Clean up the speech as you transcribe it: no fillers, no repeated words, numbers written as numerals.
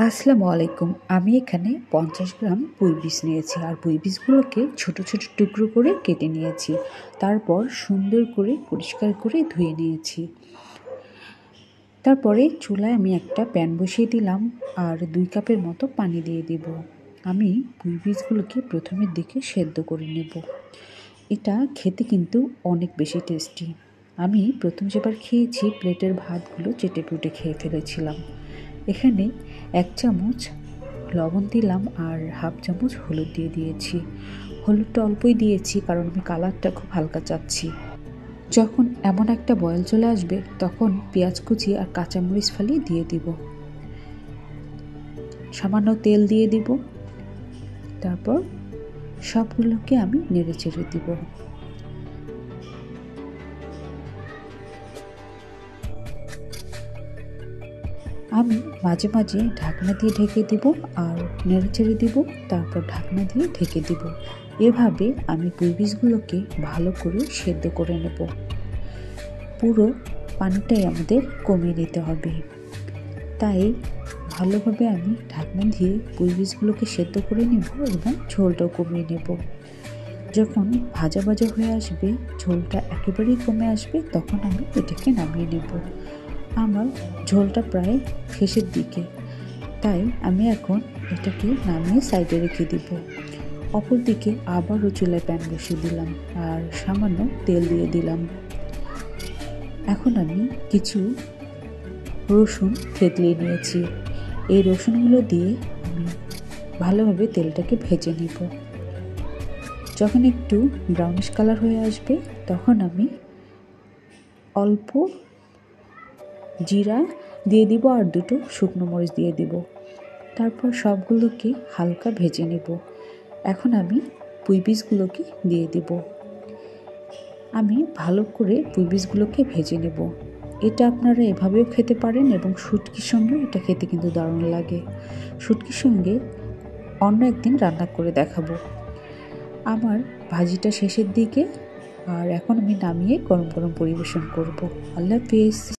আসসালামু আলাইকুম। আমি এখানে 50 গ্রাম পুঁই বীজ নিয়েছি আর পুঁই বীজগুলোকে ছোট ছোট টুকরো করে কেটে নিয়েছি। তারপর সুন্দর করে পরিষ্কার করে ধুয়ে নিয়েছি। তারপরে চুলায় আমি একটা প্যান বসিয়ে দিলাম আর 2 কাপের মতো পানি দিয়ে দেব। আমি পুঁই বীজগুলোকে প্রথমের দিকে সেদ্ধ করে নেব। এটা খেতে কিন্তু অনেক বেশি টেস্টি। আমি প্রথম যেবার খেয়েছি প্লেটের ভাতগুলো চেটেপুটে খেয়ে ফেলেছিলাম। এখানে 1 চামচ লবণ দিলাম আর হাফ চামচ হলুদ দিয়ে দিয়েছি। হলুদটা অল্পই দিয়েছি কারণ আমি কালারটা খুব হালকা চাচ্ছি। যখন এমন একটা বয়েল চলে আসবে তখন পেঁয়াজ কুচি আর কাঁচামরিচ ফালি দিয়ে দিব। সামান্য তেল দিয়ে দিব। তারপর সবগুলোকে আমি নেড়ে চেড়ে দিব। আমি মাঝে মাঝে ঢাকনা দিয়ে ঢেকে দিব আর নেড়ে চেড়ে দিব, তারপর ঢাকনা দিয়ে ঢেকে দিব। এভাবে আমি পুঁই বীজগুলোকে ভালো করে সেদ্ধ করে নেব। পুরো পানিটাই আমাদের কমিয়ে নিতে হবে। তাই ভালোভাবে আমি ঢাকনা দিয়ে পুঁই বীজগুলোকে সেদ্ধ করে নেব এবং ঝোলটাও কমিয়ে নেব। যখন ভাজা ভাজা হয়ে আসবে, ঝোলটা একেবারেই কমে আসবে, তখন আমি এটাকে নামিয়ে নেব। আমার ঝোলটা প্রায় শেষের দিকে, তাই আমি এখন এটাকে নামিয়ে সাইডে রেখে দিব। অপর দিকে আবারও চুলায় প্যান বসিয়ে দিলাম আর সামান্য তেল দিয়ে দিলাম। এখন আমি কিছু রসুন থেতলিয়ে নিয়েছি। এই রসুনগুলো দিয়ে আমি ভালোভাবে তেলটাকে ভেজে নেব। যখন একটু ব্রাউনিশ কালার হয়ে আসবে তখন আমি অল্প জিরা দিয়ে দিব আর 2টো শুকনো মরিচ দিয়ে দিব। তারপর সবগুলোকে হালকা ভেজে নেব। এখন আমি পুঁই বীজগুলোকে দিয়ে দিব। আমি ভালো করে পুঁই বীজগুলোকে ভেজে নেব। এটা আপনারা এভাবেও খেতে পারেন এবং শুটকির সঙ্গে এটা খেতে কিন্তু দারুণ লাগে। শুটকির সঙ্গে অন্য একদিন রান্না করে দেখাবো। আমার ভাজিটা শেষের দিকে আর এখন আমি নামিয়ে গরম গরম পরিবেশন করব। আল্লাহ হাফেজ।